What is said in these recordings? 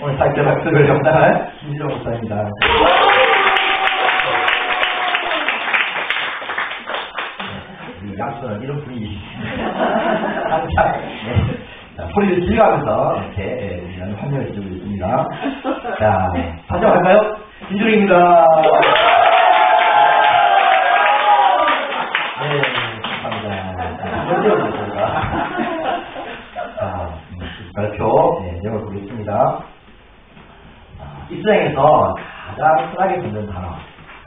오늘 사역자 학습을 담당할 김지정 목사입니다. 양수는 이런 분위기. 항상 자, 소리를 질러가면서 이렇게 우리는 환영을 해주고 있습니다. 자, 시작할까요? 김준희입니다. 네, 감사합니다. 자, 발표 내용을 보겠습니다. 입장에서 가장 흔하게 듣는 단어,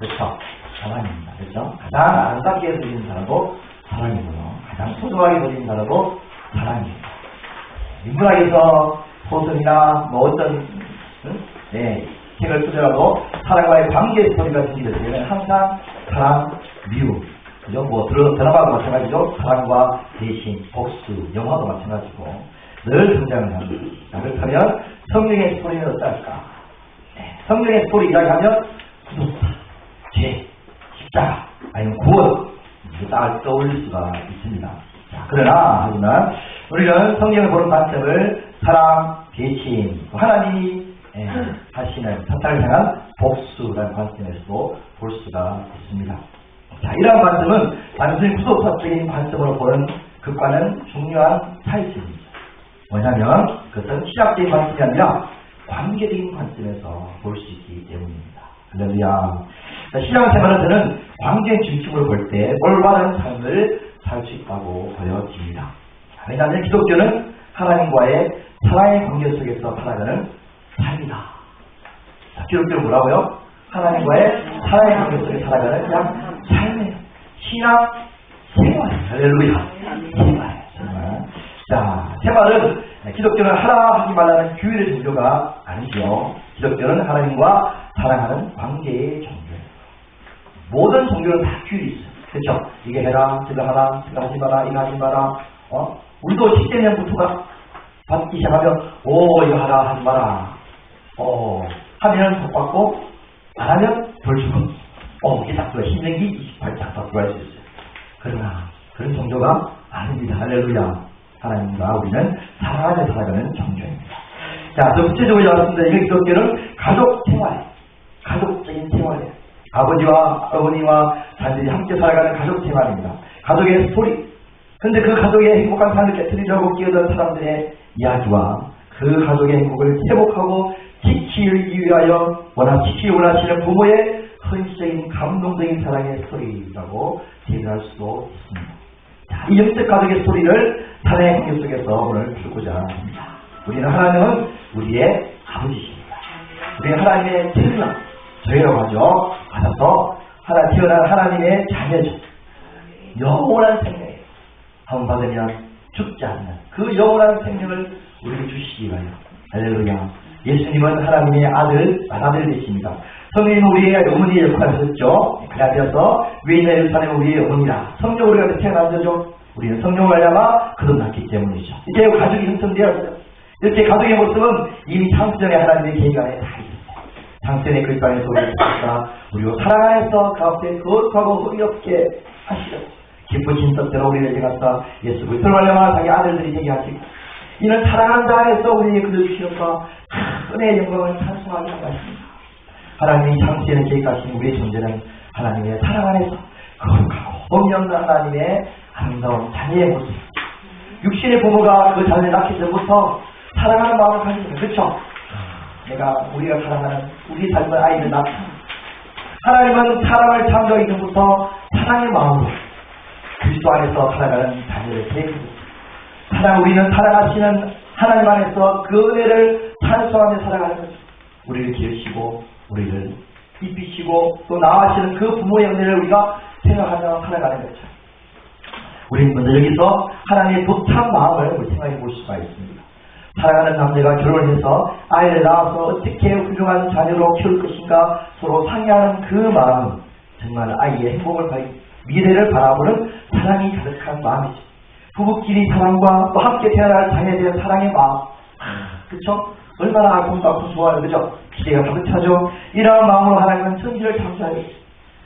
그렇죠? 사랑입니다. 그렇죠? 가장 아름답게 들리는 단어도 사랑이고요. 가장 소중하게 들리는 단어도 사랑입니다. 인문학에서 소설이나 뭐 어떤 책을 쓰더라도 사랑과의 관계 스토리가 들리게 되면 항상 사랑, 미움, 그죠? 뭐 드라마도 마찬가지죠. 사랑과 대신, 복수, 영화도 마찬가지고 늘 등장을 합니다. 자, 그렇다면 성령의 스토리는 어떨까? 성령의 스토리 이야기하면 구속사, 죄, 십자가, 아니면 구원 이게 딱 떠올릴 수가 있습니다. 자, 하지만 우리는 성경을 보는 관점을 사랑, 대신, 하나님이 하시는 사탄을 향한 복수라는 관점에서도 볼 수가 있습니다. 자, 이러한 관점은 단순히 구속사적인 관점으로 보는 것과는 중요한 차이점입니다. 뭐냐면 그것은 신학적인 관점이 아니라 관계적인 관점에서 볼 수 있기 때문입니다. 할렐루야. 신앙생활은 저는 관계 중심으로 볼 때 올바른 삶을 살 수 있다고 보여집니다. 왜냐하면 기독교는 하나님과의 사랑의 관계 속에서 살아가는 삶이다. 자, 기독교는 뭐라고요? 하나님과의 사랑의 관계 속에 살아가는 그냥 삶이에요. 신앙 생활. 할렐루야. 생활. 자, 생활은 기독교는 하라 하지 말라는 규율의 종교가 아니죠. 기독교는 하나님과 사랑하는 관계의 종교예요. 모든 종교는 다 규율이 있어요. 그렇죠? 이게 해라, 저거 하라, 저거 하지 마라, 이거 하지 마라. 우리도 10대 년부터가 받기 시작하면 이거 하라, 하지 마라. 하면 복 받고 안 하면 벌 주고. 이게 딱 들어와. 신명기 28장 딱 들어갈 수 있어요. 그러나 그런 종교가 아닙니다. 할렐루야. 하나님과 우리는 사랑하며 살아가는 종교입니다. 자, 더 구체적으로 나왔습니다. 이게 기독교는 가족 생활, 가족적인 생활이에요. 아버지와 어머니와 자녀들이 함께 살아가는 가족 생활입니다. 가족의 스토리. 근데 그 가족의 행복한 삶을 깨뜨리려고 끼어든 사람들의 이야기와 그 가족의 행복을 회복하고 지키기 위하여 지키기 원하시는 부모의 헌신적인 감동적인 사랑의 스토리라고 대변할 수도 있습니다. 자, 이 영적 가족의 스토리를 사랑의 관계 속에서 오늘 풀고자 합니다. 우리는 하나님은 우리의 아버지십니다. 우리는 하나님의 태어난 저희라고 하죠. 받아서 태어난 하나님의 자녀죠. 영원한 생명이에요. 한번 받으면 죽지 않는 그 영원한 생명을 우리에게 주시기 바라요. 할렐루야. 예수님은 하나님의 아들 되십니다. 성령님은 우리의 어머니의 역할을 하셨죠. 그래서 위인의 예루살렘은 우리의 어머니라. 성령으로 우리가 태어난 거죠. 우리는 성령을 알려마 거듭났기 때문이죠. 이제 가족이 형성되었어요. 이렇게 가족의 모습은 이미 창세전에 하나님의 계획 안에 다 있었어요. 창세전에 그리스도 안에서 우리를 찾아 우리로 사랑 안에서 그 앞에 거룩하고 흠이 없게 하시렸어요. 기쁘신 뜻대로 우리를 제가서 예수 그리스도를 알려마 자기 아들들이 되게 하시고 이는 사랑하는 자 안에서 우리에게 그들 주시옵과 은혜의 영광을 찬송하게 하십니다. 하나님이 창세전에 계획하신 우리의 존재는 하나님의 사랑 안에서 거룩하고 흠이 없는 하나님의 아름다운 자녀의 모습. 육신의 부모가 그 자녀를 낳기 전부터 사랑하는 마음을 가지고 있어요. 그렇죠? 우리가 사랑하는 우리 삶의 아이를 낳고 하나님은 사랑을 창조하기 전부터 사랑의 마음으로 그리스도 안에서 살아가는 자녀를 계획했습니다. 우리는 사랑하시는 하나님 안에서 그 은혜를 찬송하며 살아가는 거죠. 우리를 기르시고 우리를 입히시고 또 나아가시는 그 부모의 은혜를 우리가 생각하며 살아가는 거죠. 우리는 먼저 여기서 하나님의 도착 마음을 우리 생각해 볼 수가 있습니다. 사랑하는 남녀가 결혼해서 아이를 낳아서 어떻게 훌륭한 자녀로 키울 것인가 서로 상의하는 그 마음은 정말 아이의 행복을 미래를 바라보는 사랑이 가득한 마음이죠. 부부끼리 사랑과 또 함께 태어날 자녀에 대한 사랑의 마음. 그렇죠? 얼마나 아름답고 좋아요. 그죠? 기대가 가득하죠? 이러한 마음으로 하나님은 천지를 창조하셨어요.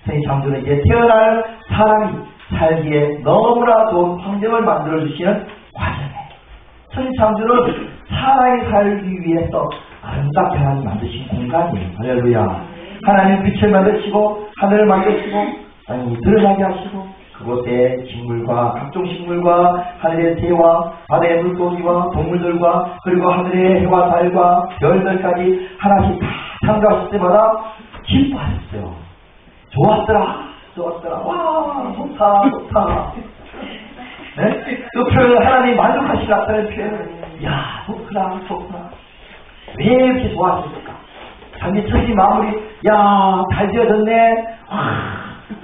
천지 창조는 이제 태어날 사람이 살기에 너무나 좋은 환경을 만들어주시는 과정이에요. 천지 창조는 사람이 살기 위해서 아름답게 하나님 만드신 공간이에요. 할렐루야. 하나님 빛을 만드시고 하늘을 만드시고 땅이 드러나게 하시고 그곳에 식물과 각종 식물과 하늘의 새와 바다의 물고기와 동물들과 그리고 하늘의 해와 달과 별들까지 하나씩 다 창조하실 때마다 기뻐하셨어요. 좋았더라. 와, 좋다. 네? 그 표현을 하나님 만족하시라는 표현을, 야, 좋구나. 왜 이렇게 좋아하셨을까? 자기 처지 마무리, 야, 잘 지어졌네.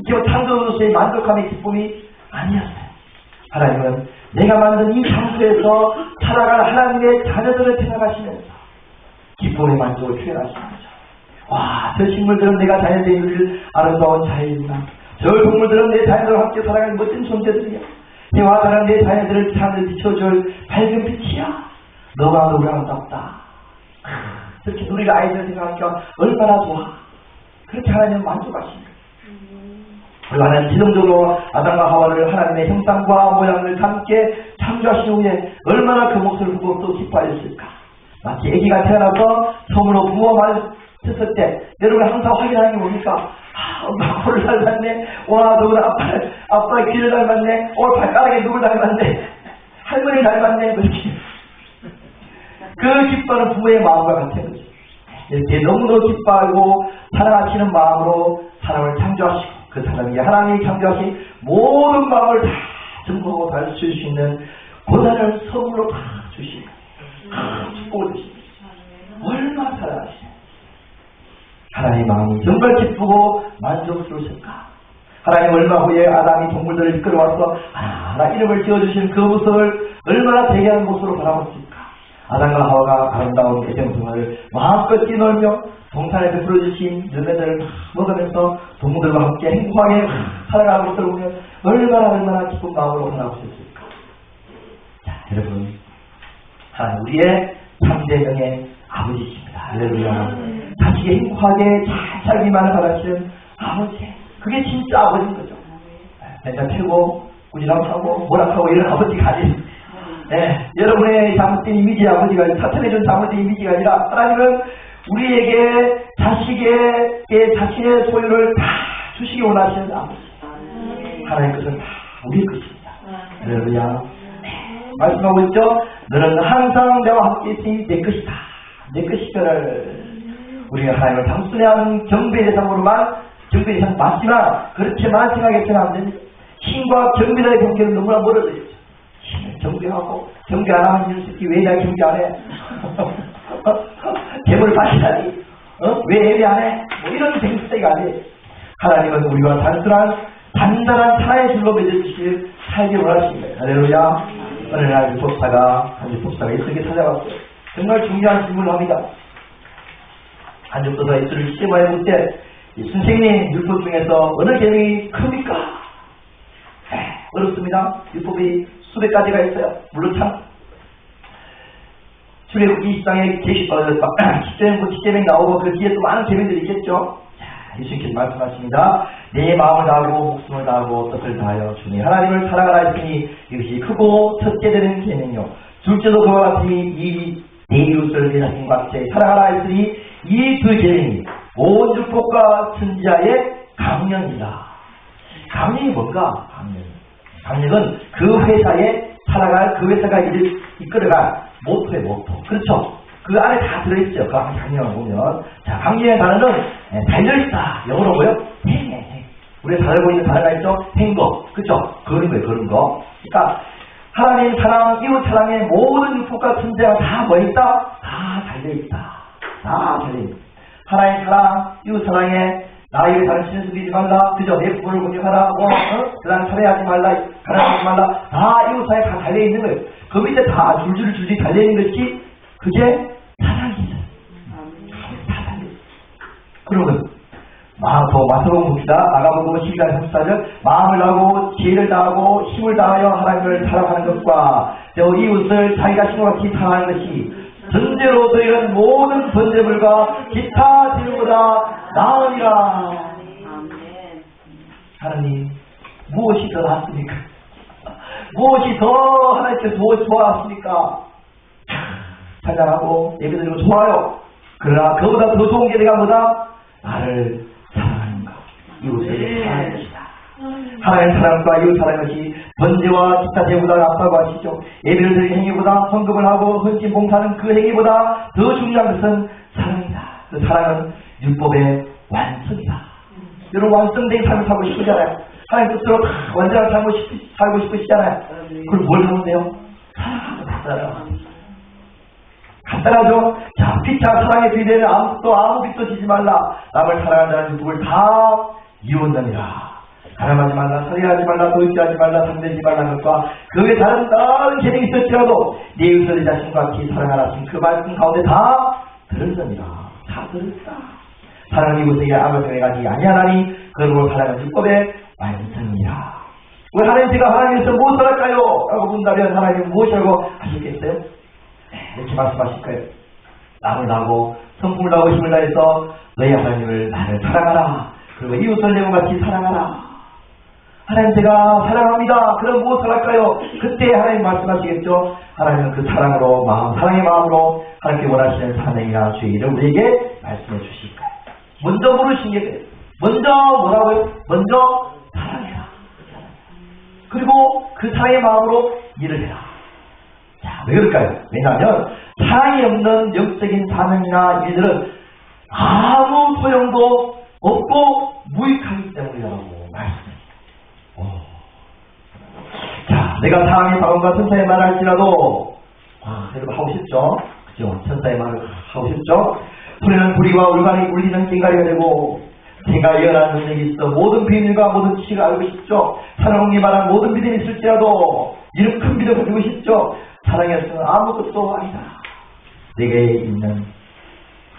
이게 창조로서의 만족함의 기쁨이 아니었어요. 하나님은 내가 만든 이 장소에서 살아갈 하나님의 자녀들을 생각하시면서 기쁨의 만족을 표현하시는 거죠. 와, 저 식물들은 내가 자연에 이룰 아름다운 자연이구나. 저 동물들은 내 자연들과 함께 살아가는 멋진 존재들이야. 해와 달은 내 자연들을 하늘 비춰줄 밝은 빛이야. 너가 너무 아름답다. 그렇게 우리가 아이들 생각하니까 얼마나 좋아. 그렇게 하나님은 만족하십니다. 하나님은 지정적으로 아담과 하와를 하나님의 형상과 모양을 함께 창조하신 후에 얼마나 그 몫을 보고 또 기뻐하셨을까. 마치 아기가 태어나서 처음으로 부모 말을 했을 때 여러분 항상 확인하는 게 뭡니까? 엄마 코를 닮았네. 와, 누구 아빠의 귀를 닮았네. 발가락에 누굴 닮았네. 할머니 닮았네. 그렇게. 그 기뻐하는 부모의 마음과 같은 거죠. 이렇게 너무너무 기뻐하고 사랑하시는 마음으로 사람을 창조하시고 그 사람이 하나님이 창조하신 모든 마음을 다 증거하고 가르칠 수 있는 고난을 선물로 다 주시고 축복을 주십니다. 얼마나 사랑하시네. 하나님의 마음이 정말 기쁘고 만족스러우실까. 하나님 얼마 후에 아담이 동물들을 이끌어와서 하나 이름을 지어주신 그 모습을 얼마나 대견한 모습으로 바라봤을까. 아담과 하와가 아름다운 에덴동산을 마음껏 뛰놀며 동산에서 풀어주신 열매들을 먹으면서 동물들과 함께 행복하게 살아가는 것을 보면 얼마나 기쁜 마음으로 바라보셨을까. 자, 여러분, 하나님 우리의 3대명의 아버지십니다. 할렐루야. 자식이 행복하게 잘 살기만을 바라시는 아버지. 그게 진짜 아버지인 거죠. 맨날 패고 꾸지람하고 뭐락하고 이런 아버지가 아니에요. 네, 여러분의 잘못된 이미지 아버지가 아니라 사탄의 준 잘못된 이미지가 아니라 하나님은 우리에게 자신의 소유를 다 주시기 원하시는 아버지. 하나님 것은 다 우리의 것입니다. 할렐루야. 말씀하고 있죠. 너는 항상 내와 함께 있으니 내 것이다. 내 것이거를. 우리가 하나님을 단순한 경배 대상으로만 경배 대상 맞지만 그렇게만 생각해서는 안 됩니다. 신과 경배라의 경계는 너무나 멀어져 있죠. 신을 경배하고 경배 안 하면 이럴 수 있지. 왜 내가 경배 안 해? 괴물 바치다니. 왜 예배 안 해? 뭐 이런 생각이 아니에요. 하나님은 우리와 단단한 사랑의 줄로 맺어주실 살기 원하십니다. 할렐루야. 어느 날 율법사가 예수에게 찾아왔어요. 정말 중요한 질문을 합니다. 한 율법사가 예수를 시험하여 볼 때 선생님 율법 중에서 어느 계명이 큽니까? 어렵습니다. 율법이 수백 가지가 있어요. 물론 참 출애굽기 20장에 10계명 나오고 그 뒤에 또 많은 계명들이 있겠죠. 자, 예수님께서 말씀하십니다. 내 마음을 다하고 목숨을 다하고 뜻을 다하여 주님 하나님을 사랑하라 했으니 이것이 크고 첫째 되는 계명이요 둘째도 그와 같으니 내 이웃을 내 자신과 같이 사랑하라 했으니 이 두 계명이 온 율법과 천지자의 강령이다. 강령이 뭔가? 강령은 그 회사에 살아갈 그 회사가 이끌어갈 모토의 모토. 그렇죠? 그 안에 다 들어있죠. 그 안에 강령을 보면. 자, 강령의 단어는 달려있다. 영어로 뭐요? 행해. 우리가 잘 알고 있는 단어가 있죠? 행거. 그렇죠? 그런 거. 그러니까 하나님 사랑, 이웃 사랑의 모든 율법과 천지가 다 뭐 있다? 다 달려있다. 하나님 사랑, 이웃 사랑에 나에게 다른 신을 숨기지 말라. 그죠? 내 부모를 공경하라. 그 다음 살해하지 말라. 가난하지 말라. 다 이웃 사랑에 다 달려있는 거예요. 그 밑에 다 줄줄이 달려있는 것이 그게 사랑이죠. 다 달려있어요. 그러면 마태복음 봅시다. 마가복음 12장 34절 마음을 다하고 지혜를 다하고 힘을 다하여 하나님을 사랑하는 것과 또 이웃을 자기가 신과 같이 사랑하는 것이 전제로 너희는 모든 번제물과 기타 제물보다 나으니라. 하나님 무엇이 더 낫습니까? 무엇이 더 하나님께서 무엇이 좋아하십니까? 찬양하고 예배드리고 좋아요. 그러나 그보다 더 좋은 게 내가 뭐다? 나를 사랑하는 것, 이웃을 사랑하는 것이다. 하나님의 사랑과 이웃 사랑하는 것이 번제와 기타 제보다 낫다고 하시죠. 예배를 드리는 행위보다 헌금을 하고 헌신 봉사하는 그 행위보다 더 중요한 것은 사랑이다. 그 사랑은 율법의 완성이다. 여러분 완성된 삶을 살고 싶으잖아요. 하나님 뜻대로 다 완전한 삶을 살고 싶으시잖아요. 그걸 뭘 하면 돼요? 사랑하면 되잖아요. 간단하죠? 자, 피차 사랑의 비대는 아무 빚도 지지 말라. 남을 사랑한다는 율법을 다 이루었느니라. 가늠하지 말라, 살인하지 말라, 도둑질하지 말라, 상대지 말라는 것과 그 외 다른 계명이 있을지라도 네 이웃을 네 자신과 같이 사랑하라 하신 그 말씀 가운데 다 들었느니라. 다 들었다. 사랑하는 이웃에게 아무 생각하지 아니하나니 그러므로 사랑은 율법의 완성이라. 왜 하나님 제가 하나님께서 무엇을 할까요? 라고 문다면 하나님은 무엇이라고 하시겠어요? 이렇게 말씀하실 거예요. 남을 나고 성품을 나고 힘을 다해서 너희 하나님을 나를 사랑하라. 그리고 이웃을 내와 같이 사랑하라. 하나님 제가 사랑합니다. 그럼 무엇을 할까요? 그때 하나님 말씀하시겠죠. 하나님은 그 사랑으로 사랑의 마음으로 하나님께 원하시는 사랑이나 주의 일을 우리에게 말씀해 주실 거예요. 먼저 물으신 게 돼요. 먼저 뭐라고요? 먼저 사랑해라. 그리고 그 사랑의 마음으로 일을 해라. 자, 왜 그럴까요? 왜냐하면 사랑이 없는 영적인 사명이나 일들은 아무 소용도 없고 무익하기 때문이라고 말씀합니다. 자, 내가 사랑의 바람과 천사의 말을 할지라도 여러분 하고 싶죠? 그죠? 천사의 말을 하고 싶죠? 소리는 부리와 울간이 울리는 꽹과리가 되고 제가 예언하는 능력이 있어 모든 비밀과 모든 지식을 알고 싶죠? 사랑이 말한 모든 믿음이 있을지라도 이런 큰 믿음을 가지고 싶죠? 사랑이 없으면 아무것도 아니다. 내게 있는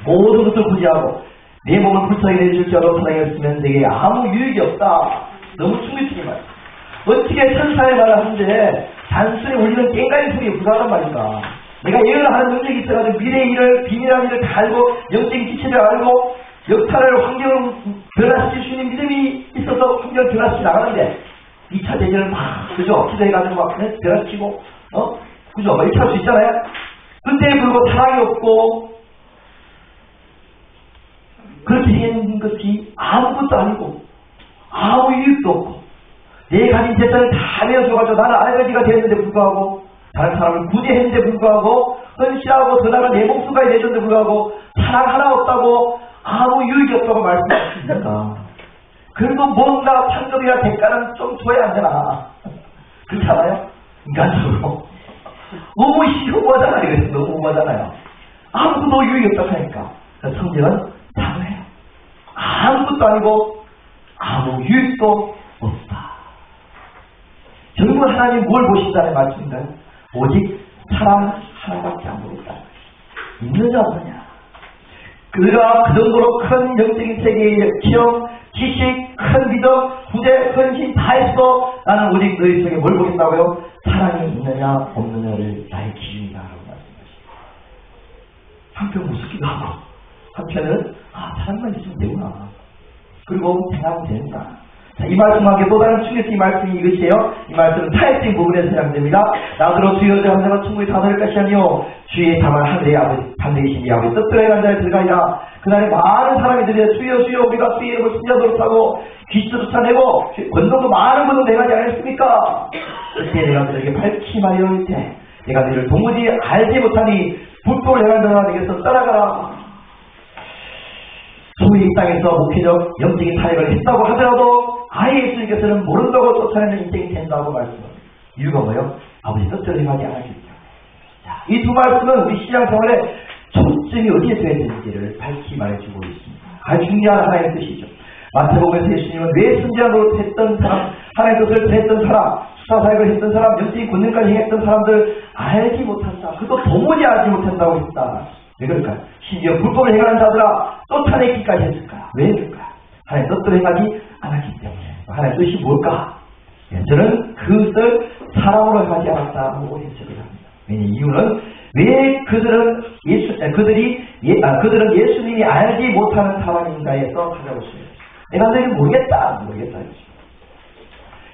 모든 것을 부지하고 내 몸을 불쌍히 내줄지라도 사랑이 없으면 내게 아무 유익이 없다. 너무 충격적인 말. 어떻게 천사의 말을 하는데 단순히 울리는 꽹과리 소리에 불과하단 말인가. 내가 예언을 하는 능력이 있어가지고 미래의 일을 비밀한 일을 다 알고 영적인 지체를 알고 역사를 환경을 변화시킬 수 있는 믿음이 있어서 환경을 변화시켜 나가는데 2차 대전을 막 그죠? 기도해가지고 막 변화시키고 그죠? 막 이렇게 할 수 있잖아요. 그때에 불구하고 사랑이 없고 그렇게 생긴 것이 아무것도 아니고 아무 이유도 없고 내 가진 재산을 다 내어줘가지고 나는 알거지가 되었는데 불구하고 다른 사람을 구제했는데 불구하고 헌신하고 더 나아가 내 목숨까지 내줬는데 불구하고 사랑 하나 없다고 아무 유익이 없다고 말씀하십니까? 그래도 뭔가 판결이나 대가는 좀 줘야 안 되나? 그렇지 않아요? 인간적으로 너무 혐오하잖아요. 너무 혐오하잖아요. 아무것도 유익이 없다고 하니까 성질은 당해요. 아무것도 아니고 아무 유익도 없다. 결국은 하나님 뭘 보신다는 말씀인가요? 오직 사랑 하나밖에 안 보겠다. 있느냐 없느냐. 그가 그 정도로 큰 영적인 세계의 시험, 지식, 큰 믿음, 후대, 헌신 다 했어. 나는 오직 너희 속에 뭘 보겠다고요? 사랑이 있느냐 없느냐를 나의 기준이다 라고 말씀하십니다. 한편 무섭기도 하고 한편은 사랑만 있으면 되구나. 그리고 생각하면 된다. 자, 이 말씀과 함께 또 다른 충격적인 말씀이 이것이에요. 이 말씀은 타협된 부분에서 해당됩니다. 나더러 주여 저 함자가 충분히 다 넣을 것이 아니요 주의 다만 하늘의 아버지 담대이신 이 아버지 뜻대로 행한 자에 들어가리라. 그날에 많은 사람이 들여 주여 주여 우리가 주의 이름을 순자도록 하고 귀신도 쫓아내고 권능도 많은 권능 내가지 않았습니까? 그때 내가 너에게 밝히 말하여 때 내가 너희를 도무지 알지 못하니 불법을 행한 자가 내게서 떠나가라. 소위 이 땅에서 목회적 영적인 타협을 했다고 하더라도 아예 예수님께서는 모른다고 쫓아내는 인생이 된다고 말씀합니다. 이유가 뭐예요? 아버지 뜻대로 행하지 않았기 때문에. 이 두 말씀은 우리 신앙생활에 초점이 어디에 되어야 되는지를 밝히 말해주고 있습니다. 아주 중요한 하나의 뜻이죠. 마태복음에서 예수님은 왜 순진하도록 했던 사람, 하나님의 뜻을 했던 사람, 수사사역을 했던 사람, 영적인 권능까지 행했던 사람들 알지 못한다. 그것도 도무지 알지 못한다고 했다. 왜 그럴까요? 심지어 불법을 행하는 자들아 쫓아내기까지 했을까? 왜 그럴까요? 하나님 뜻대로 행하지 않았기 때문에. 하나님의 뜻이 뭘까? 저는 그것을 사랑으로 하지 않았다고 해석을 합니다. 이유는 왜 그들은 그들은 예수님이 알지 못하는 사람인가에서 찾아보시면 내가 너희는 모르겠다.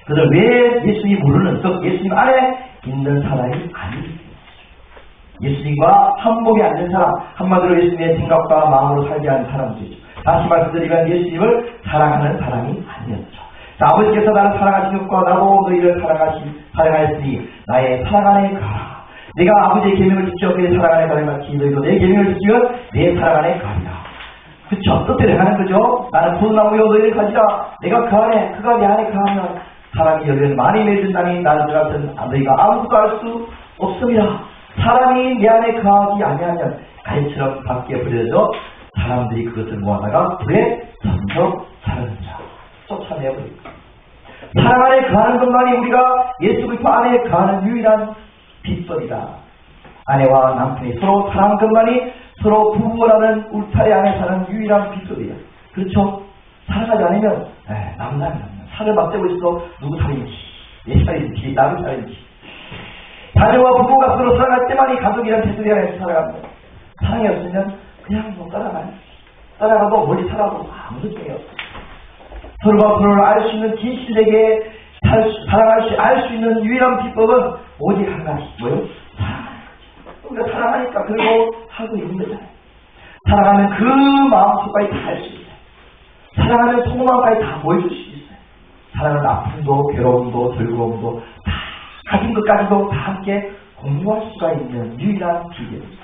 그들 왜 예수님이 모르는 즉 예수님 안에 있는 사람이 아니지. 예수님과 한 몸이 앉은 사람, 한마디로 예수님의 생각과 마음으로 살게 하는 사람들이죠. 다시 말씀드리면 예수님을 사랑하는 사람이 아니었죠. 자, 아버지께서 나를 사랑하신 것과 나도 너희를 사랑하였으니 나의 사랑 안에 가라. 내가 아버지의 계명을 지켜 그의 사랑 안에 가는 같이 너희도 내 계명을 지키면 내 사랑 안에 가리라. 그쵸? 뜻대로 하는 거죠. 나는 포도나무여 너희를 가지라. 내가 그 안에, 그가 내 안에 가면 사람이 열매를 많이 맺은다니 나는 같은 너희가 아무것도 알 수 없습니다. 사람이 내 안에 가지 아니하면 가시처럼 밖에 버려져 사람들이 그것을 모아다가 불에 던져 자르느니라. 쫓아내버립니다. 사랑 안에 가는 것만이 우리가 예수 그리스도 안에 가는 유일한 비법이다. 아내와 남편이 서로 사랑하는 것만이 서로 부부라는 울타리 안에 사는 유일한 비법이다. 그렇죠? 사랑하지 않으면 남남이 살을 맞대고 있어. 누구 살인지, 내 살인지, 남의 살인지. 자녀와 부부가 서로 사랑할 때만이 가족이란 테두리 안에서 살아갑니다. 사랑이 없으면 그냥 뭐 따라가고 멀리 살아도 아무 소용이 없어. 서로가 서로를 알 수 있는 진실되게 사랑할 알 수 있는 유일한 비법은 오직 한 가지. 뭐요? 사랑하는 거죠. 우리가 사랑하니까 그리고 하고 있는 거잖아요. 사랑하면 그 마음속까지 다 할 수 있어요. 사랑하면 속마음까지 다 보여줄 수 있어요. 사랑은 아픔도 괴로움도 즐거움도 다 가진 것까지도 다 함께 공유할 수가 있는 유일한 비결입니다.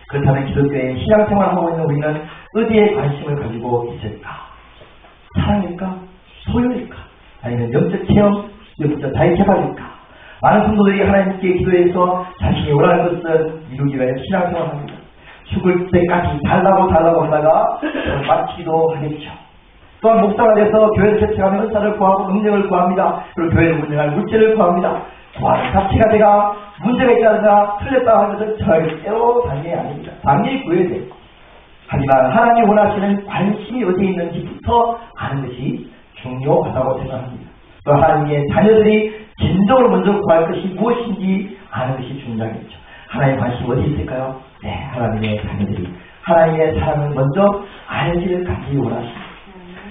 그렇다면 기독교의 신앙생활을 하고 있는 우리는 어디에 관심을 가지고 있을까? 사랑일까? 소유일까? 아니면 영적 체험, 영적 자기개발일까? 많은 성도들이 하나님께 기도해서 자신이 원하는 것을 이루기 위해 신앙생활을 합니다. 죽을 때까지 달라고 하다가 마치기도 하겠죠. 또한 목사가 돼서 교회를 개척하며 은사를 구하고 능력을 구합니다. 그리고 교회를 운영할 물질을 구합니다. 구하는 자체가 내가 문제가 있지 않나 틀렸다 하는 것은 절대로 당연히 아닙니다. 당연히 구해야 돼요. 하지만 하나님이 원하시는 관심이 어디에 있는지부터 아는 것이 중요하다고 생각합니다. 또 하나님의 자녀들이 진정으로 먼저 구할 것이 무엇인지 아는 것이 중요하겠죠. 하나님의 관심이 어디 있을까요? 네, 하나님의 자녀들이 하나님의 사랑을 먼저 알기를 가지기 원하십니다.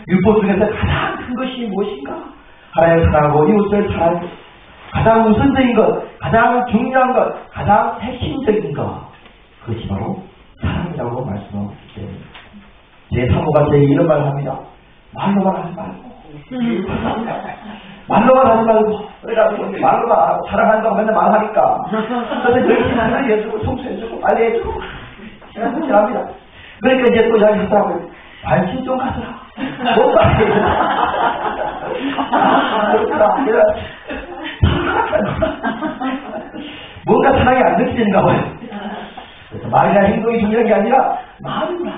율법 중에서 가장 큰 것이 무엇인가? 하나님을 사랑하고 이웃을 사랑하는 것. 가장 우선적인 것, 가장 중요한 것, 가장 핵심적인 것. 그것이 바로 사랑이라고 말씀하기 때문에 제 사모가 제게 이런 말을 합니다. 말로만 하지 말고 말로만 하지 말고 그래가지고 말로만 안 하고 사랑한다고 맨날 말하니까 그래서 열심히 하나 해주고 청소해주고 빨리 해주고 시간 지납니다. 그러니까 이제 또 이야기하더라고요. 관심 좀 가져라. 뭔가 뭔가 사랑이 안 느껴지는가 봐요. 그래서 말이나 행동이 중요한 게 아니라 마음이구나.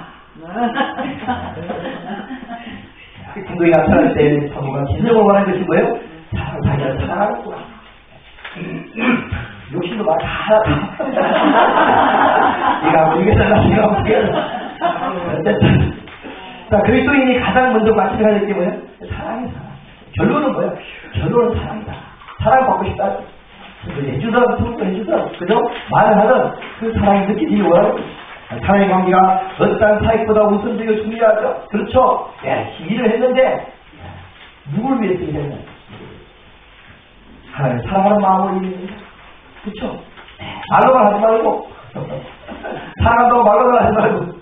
행동이 나타날 때 사모가 진정으로 원하는 것이 뭐예요? 자기가 사랑하는구나. 욕심도 막 다 이가 이게 달라 이가 어떻게 자, 그리스도인이 가장 먼저 관심을 해야 될 게 뭐예요? 사랑이 사랑. 결론은 뭐예요? 결론은 사랑이다. 사랑받고 싶다. 해주던, 해주던, 그죠? 말을 하던 그 사랑이 느끼지 뭐라고? 사랑의 관계가 어떤 사익보다 우선적이고 중요하죠. 그렇죠? 열심히 일을 했는데, 누굴 위해서 일했냐? 하나님 사랑하는 마음으로 일했는데, 그렇죠? 말로만 하지 말고, 사랑한다고 말로만 하지 말고,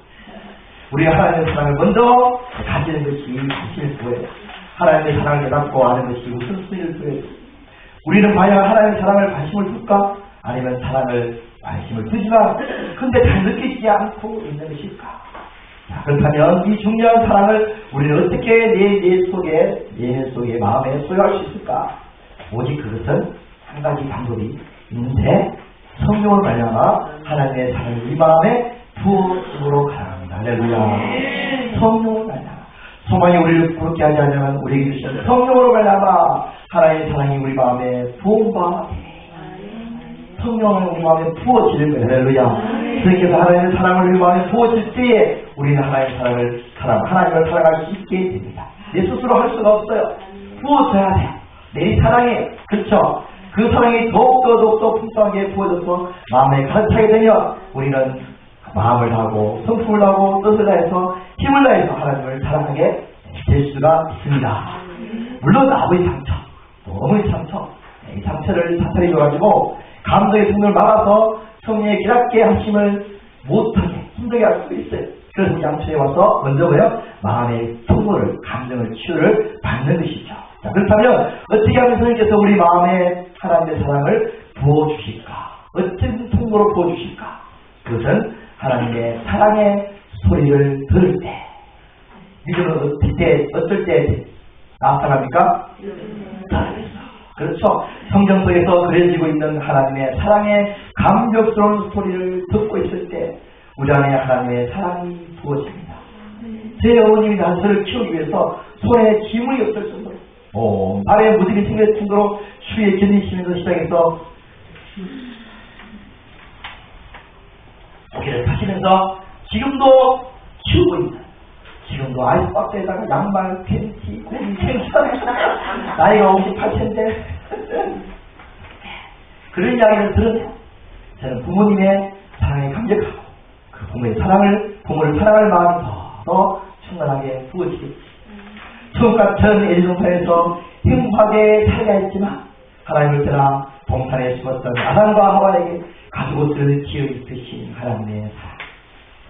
우리가 하나님의 사랑을 먼저 가지는 것이 관심을 구해요. 하나님의 사랑을 깨닫고 아는 것이 우선순위를 구해요. 우리는 과연 하나님의 사랑을 관심을 둘까? 아니면 사랑을 관심을 두지만 근데 잘 느끼지 않고 있는 것일까? 자, 그렇다면 이 중요한 사랑을 우리는 어떻게 내면 속에 마음에 소유할 수 있을까? 오직 그것은 한 가지 방법이 있는데 성령을 말미암아 하나님의 사랑을 우리 마음에 부어심으로 가라합니다. 할렐루야. 성령을 말미암아 소망이 우리를 부럽게 하지 않으면 우리에게 주시는 성령으로 말미암아 하나님의 사랑이 우리 마음에 부음바 성령을 우리 마음에 부어지는 거예요. 할렐루야. 그래서 하나님의 사랑을 우리 마음에 부어질 때에 우리는 하나님의 하나님을 사랑할 수 있게 됩니다. 내 스스로 할 수가 없어요. 부어져야 돼요. 내 사랑에 그렇죠. 그 사랑이 더욱더 풍성하게 부어져서 마음에 가득 차게 되면 우리는 마음을 다하고 성품을 다하고 뜻을 다해서 힘을 다해서 하나님을 사랑하게 될 수가 있습니다. 물론 아버지 상처, 또 어머니 상처, 이 상처를 사탈해줘가지고 감정의 통로를 막아서 성령의 기락게 하심을 못하게 힘들게 할 수도 있어요. 그래서 양초에 와서 먼저 뭐예요? 마음의 통로를, 감정을, 치유를 받는 것이죠. 자, 그렇다면 어떻게 하면 성령께서 우리 마음에 하나님의 사랑을 부어주실까? 어떤 통로로 부어주실까? 그것은 하나님의 사랑의 소리를 들을 때, 믿음은 어떨 때 나타납니까? 그렇죠. 성경 속에서 그려지고 있는 하나님의 사랑의 감격스러운 소리를 듣고 있을 때 우리 안에 하나님의 사랑이 부어집니다. 제 어머님이 저를 키우기 위해서 손에 기물이 없을 정도로 발에 무dim이 생길 정도로 추위에 견디시면서 시작해서 고개를 타시면서 지금도 키우고 있는, 지금도 아이스박스에다가 양말, 팬티, 고기, 생선, 나이가 58세인데 그런 이야기를 들으면 저는 부모님의 사랑에 감격하고 그 부모의 부모를 사랑할 마음이 더 충만하게 부어지겠지. 처음 같은 애정판에서 행복하게 살아야 했지만 하나님을 떠나 동산에 숨었던 아담과 하와에게 가죽옷을 지어 입히신 하나님의 사랑,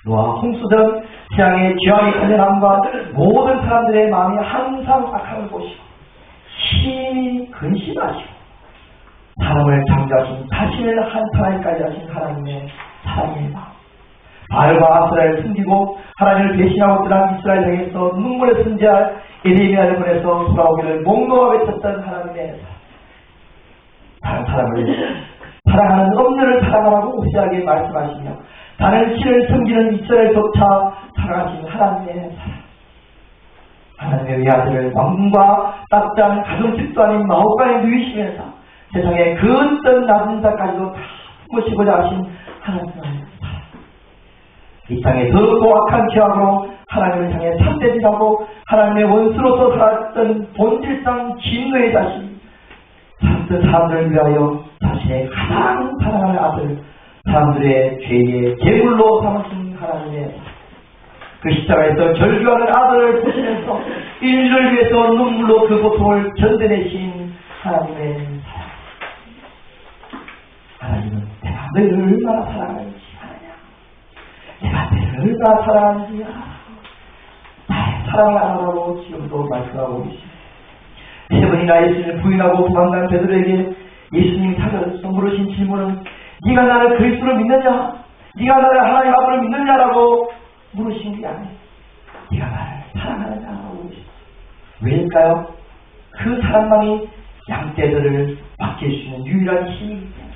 노아 홍수전 태양의 죄악의 관련함과 모든 사람들의 마음이 항상 악함을 보시고 심히 근심하시고 사람을 창조하신 자신을 한탄하기까지 하신 하나님의 사랑의 마음, 바알과 아스라를 숨기고 하나님을 배신하고 떠난 이스라엘 향해서 눈물의 승자할 에레미야를 보내서 돌아오기를 목놓아 외쳤던 하나님의 다른 사람을 사랑하는 엄녀를 사랑하라고 우시하게 말씀하시며 다른 신을 섬기는 이스라엘조차 사랑하신 하나님의 사랑, 하나님의 외아들을 왕궁과 딱장 가정집도 아닌 마법관에 누이시면서 세상의 그 어떤 낮은 자까지도 다 품으시고자 하신 하나님의 사랑, 이 땅의 더럽고 악한 죄악으로 하나님을 향해 참되지하고 하나님의 원수로서 살았던 본질상 진노의 자신, 사람들을 위하여 자신의 가장 사랑하는 아들, 사람들의 죄의 제물로 삼으신 하나님의 그 십자가에서 절규하는 아들을 보시면서 인류를 위해서 눈물로 그 고통을 견뎌내신 하나님의 사랑. 하나님은 내가 너희를 얼마나 사랑하는지 아느냐, 내가 너희를 얼마나 사랑하는지 나의 사랑을 알아라고 지금도 말씀하고 계십니다. 세 번이나 예수님을 부인하고 도망간 베드로에게 예수님이 찾아서 물으신 질문은 네가 나를 그리스도로 믿느냐? 네가 나를 하나님 아버지로 믿느냐라고 물으신 게 아니에요. 네가 나를 사랑하느냐라고 물으셨어요. 왜일까요? 그 사랑만이 양떼들을 맡길 수 있는 유일한 힘이기 때문에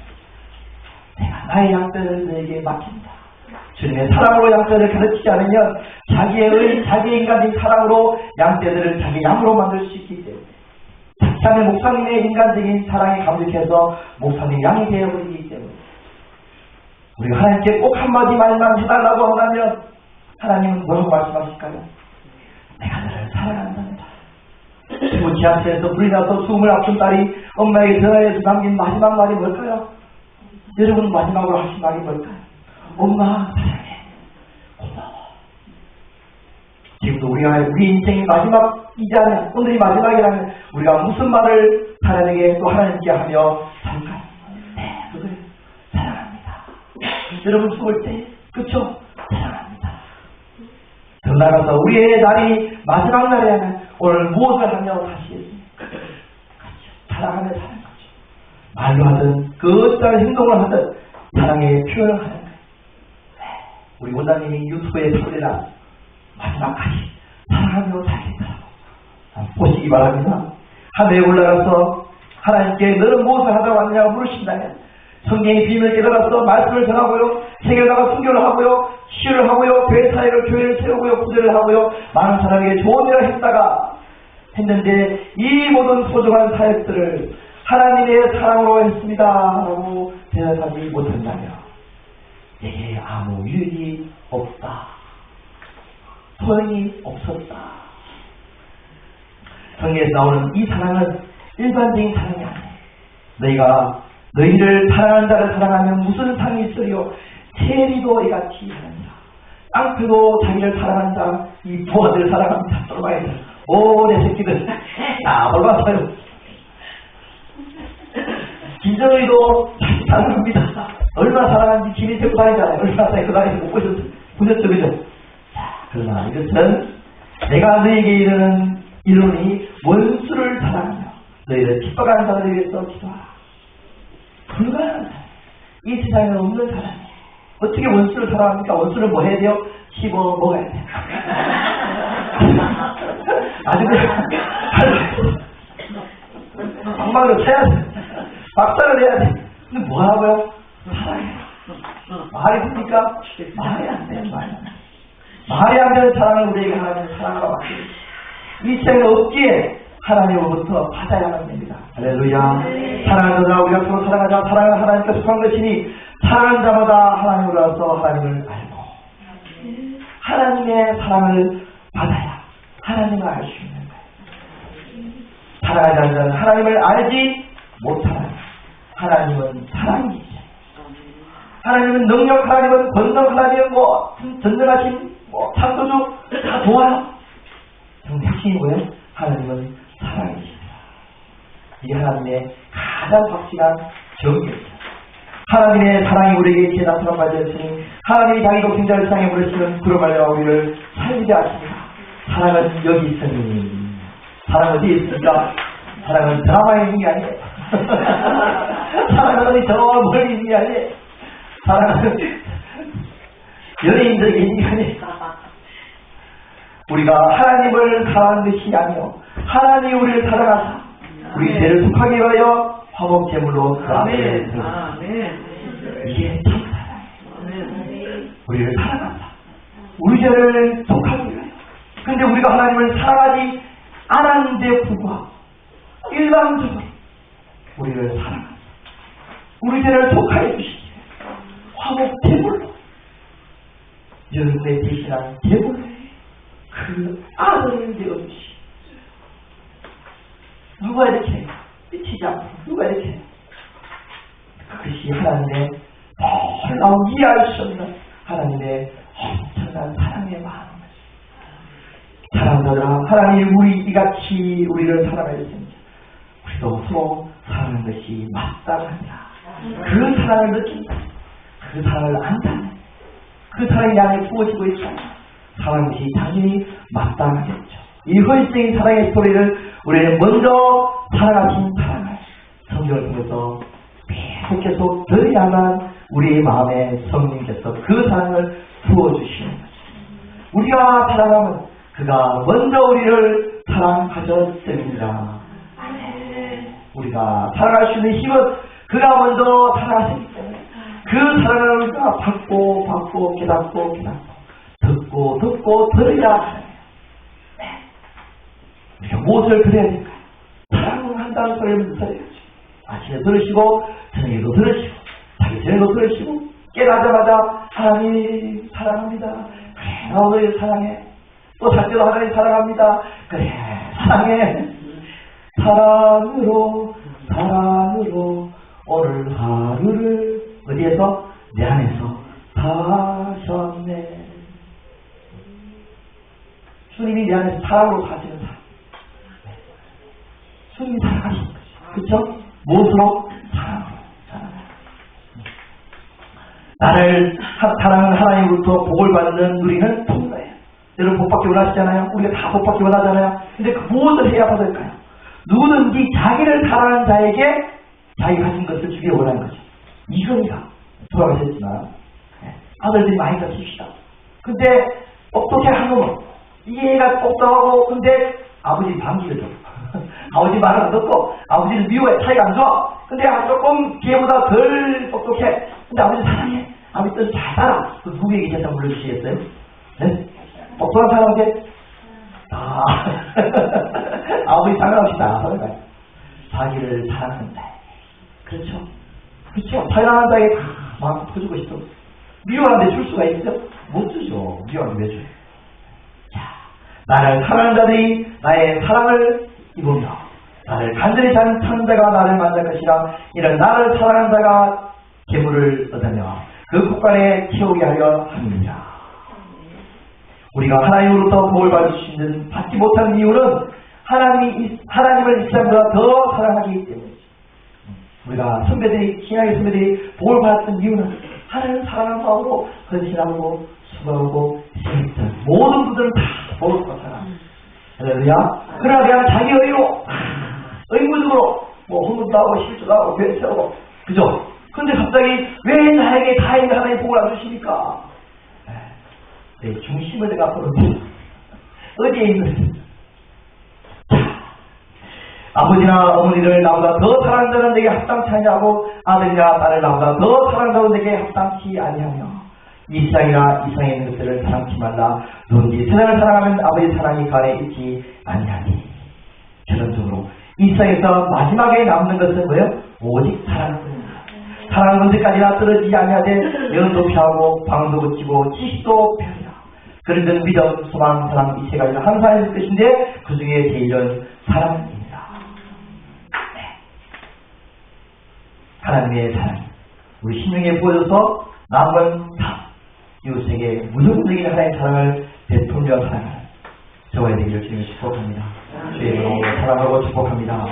내가 나의 양떼를 너에게 맡긴다. 주님의 사랑으로 양떼들을 가르치지 않으면 자기의 인간적인 사랑으로 양떼들을 자기 양으로 만들 수 있기 때문에 자기 목사님의 인간적인 사랑에 감격해서 목사님 양이 되어버리기 때문에 우리가 하나님께 꼭 한마디 말만 해달라고 한다면 하나님은 뭐라고 말씀하실까요? 내가 너를 사랑한단다. 그리고 지하철에서 불이 나서 숨을 앞춘 딸이 엄마에게 전화해서 남긴 마지막 말이 뭘까요? 여러분 마지막으로 하신 말이 뭘까요? 엄마 사랑해, 고마워. 지금도 우리 인생이 마지막이자면 오늘이 마지막이라면 우리가 무슨 말을 하나님에게 또 하나님께 하며 살까요? 네, 그걸 사랑합니다. 여러분 죽을 때 그쵸? 사랑합니다. 더 나아가서 우리의 날이 마지막 날이라면 오늘 무엇을 하며 사시겠습니까? 그렇죠. 사랑하며 사는 거죠. 말로 하든 그 어떤 행동을 하든 사랑의 표현을 하는 거예요. 우리 원장님이 유튜브에 올려놨어요. 마지막까지 사랑하며 살겠다고 보시기 바랍니다. 하늘에 올라가서 하나님께 너는 무엇을 하다 왔냐고 물으신다면 성경의 비밀을 깨달아서 말씀을 전하고요, 세계에다가 순교를 하고요, 시를 하고요, 교회 사회를 교회를 세우고요, 구제를 하고요, 많은 사람에게 좋은 일을 했는데 이 모든 소중한 사역들을 하나님의 사랑으로 했습니다 라고 대답하지 못한다면 내게 아무 유익이 없다, 소용이 없었다. 성경에서 나오는 이 사랑은 일반적인 사랑이 아니에요. 너희를 사랑하는 자를 사랑하면 무슨 상이 있으리요? 세리도 이같이 하느니라. 깡패도 자기를 사랑하는 자, 이 부하들을 사랑합니다. 쫄바이들, 오 내 새끼들 다 벌받아요. 김정의도 자기 사랑합니다. 얼마나 사랑하는지 짐이 데리고 다니잖아요. 얼마나 데리고 다니고 못 보셨죠, 그죠? 자, 그러나 이것은 내가 너에게 이르노니 원수를 사랑하며 너희를 핍박하는 자들을 위해서 기도하라. 불가능한 사람. 이 세상에 없는 사람이에요. 어떻게 원수를 사랑합니까? 원수는 뭐 해야 돼요? 씹어 먹어야 돼요. 아주 그냥 방망이로 쳐야 돼. 박살을 내야 돼. 근데 뭐 하고요? 사랑해요. 말이 됩니까? 말이 안 돼요. 말이 안 되는 사랑을 우리에게 하나님은 사랑하라고 하십니다. 이 세상에 없기에 하나님으로부터 받아야만 됩니다. 할렐루야. 사랑하는 자가 우리가 서로 사랑하자. 사랑을 하나님께 속한 것이니 사랑하는 자마다 하나님으로서 하나님을 알고 하나님의 사랑을 받아야 하나님을 알 수 있는 거예요. 사랑하지 않는 자는 하나님을 알지 못하나요. 하나님은 사랑이죠. 하나님은 능력, 하나님은 권능, 하나님은 전능하신 창조주 다 좋아요. 정말 핵심이 뭐예요? 하나님은 사랑이십니다. 이게 하나님의 가장 확실한 정의입니다. 하나님의 사랑이 우리에게 이제 나타난 바 되었으니 하나님이 자기 독생자를 세상에 보내시면 그로 말미암아 우리를 살리게 하십니다. 사랑은 여기 있으니 사랑은 어디에 있습니까? 사랑은 드라마에 있는 게 아니에요. 사랑은 어디 저 멀리 있는 게 아니에요. 사랑은 연예인들에게 있는 게 아니에요. 우리가 하나님을 사랑하는 것이 아니요 하나님이 우리를 사랑하사 우리 죄를 속하게 하여 화목제물로 그 앞에 들어갑니다. 이게 참 사랑이에요. 우리를 사랑한다. 우리 죄를 속하게 하여. 그런데 우리가 하나님을 사랑하지 않았는데 불구하고 일방적으로 우리를 사랑한다. 우리 죄를 속하여 주시기 화목제물로 여러분의 대신한 제물로 그 아들을 내어주시. 누가 이렇게 해요? 미치지 않고 누가 이렇게 해요? 그것이 하나님의 놀라운 이해할 수 없는 하나님의 엄청난 사랑의 마음입니다. 사랑하더라. 하나님이 우리 이같이 우리를 사랑하였습니다. 우리도 서로 사랑하는 것이 마땅합니다. 그 사랑을 느낀다. 그 사랑을 안다면 그 사랑이 내 안에 부어지고 있다면 사랑하는 것이 당연히 마땅하겠죠. 이 헌신적인 사랑의 스토리를 우리는 먼저 사랑하신 사랑을 성경을 통해서 계속 들어야만 우리의 마음에 성령께서 그 사랑을 부어주시는 거죠. 우리가 사랑하면 그가 먼저 우리를 사랑하셨습니다. 우리가 사랑할 수 있는 힘은 그가 먼저 사랑하셨기 때문에 그 사랑을 우리가 받고 깨닫고 듣고 들어야 하잖아요. 우리가 무엇을 들어야 될까요? 사랑한다는 소리를 들어야죠. 아침에 들으시고 저녁에도 들으시고 자기 전에도 들으시고 깨닫자마자 하나님 사랑합니다. 그래 나 너희 사랑해. 또 잘 때도 하나님 사랑합니다. 그래 사랑해. 사랑으로 오늘 하루를 어디에서? 내 안에서 사셨네. 주님이 내 안에서 사랑으로 사시는 사람. 주님이 사랑하시는 거죠. 그렇죠? 무엇으로? 사랑으로. 나를 사랑하는 하나님으로부터 복을 받는 우리는 통로예요. 여러분 복받기 원하시잖아요. 우리가 다 복받기 원하잖아요. 근데 그 무엇을 해야 받을까요? 누구든지 자기를 사랑하는 자에게 자기가 가진 것을 주기 원하는 거죠. 이선이가 돌아가셨지만 아들들이 많이 가십시다. 근데 어떻게 하면 이 애가 똑똑하고 근데 아버지 반기를 줘. 아버지 말을 안 듣고 아버지는 미워해. 사이가 안 좋아. 근데 조금 걔보다 덜 똑똑해. 근데 아버지 사랑해. 아버지 뜻 잘 살아. 그 누구에게 계셨다고 불러주시겠어요? 네? 똑똑한 사람한테 아버지 상관없이다. 자기를 사랑한다. 그렇죠? 그렇죠? 사랑하는 자에게 다 마음 퍼주고 싶어. 미워하는데 줄 수가 있죠? 못 주죠. 미워하는데 왜 줘요? 자, 나를 사랑하는 자들이 나의 사랑을 입으며 나를 간절히 찾는 자가 나를 만날 것이라. 이런 나를 사랑하는 자가 재물을 얻으며 그 곳간에 채우게 하려 합니다. 우리가 하나님으로부터 복을 받을 수 있는 받지 못하는 이유는 하나님을 이 세상보다 더 사랑하기 때문이죠. 우리가 선배들이, 신약의 선배들이 복을 받았던 이유는 하나님 사랑하는 마음으로 헌신하고 수고하고 희생했던 모든 분들은 다 복을 받았잖아. 할렐루야. 그러나 그냥 자기 의로 의무적으로 뭐 헌금도 하고 실수도 하고 교회 세우고 그죠? 근데 갑자기 왜 나에게 다행히 하나님 복을 안 주십니까? 내 중심을 내가 보는데 어디에 있는 아버지나 어머니를 나보다 더 사랑한다는 내게 합당치 아니하고 아들이나 딸을 나보다 더 사랑한다는 내게 합당치 아니하며 이 세상이나 이 세상에 있는 것들을 사랑치 말라. 누구든지 세상을 사랑하면 아버지 사랑이 그 안에 있지 아니하니. 결론적으로 이 세상에서 마지막에 남는 것은 뭐예요? 오직 사랑뿐입니다. 사랑은 언제까지나 떨어지지 아니하되 연도 피하고 방도 붙이고 지식도 배우리라. 그런데 믿음, 소망, 사랑 이 세 가지는 항상 있을 것인데 그 중에 제일은 사랑입니다. 하나님의 사랑, 우리 심령에 부어져서 남은 다 이웃에게 무조건적인 하나님의 사랑을 베풀며 살아가는 저와 되기를 주님을 축복합니다. 주의 이름으로 사랑하고 축복합니다.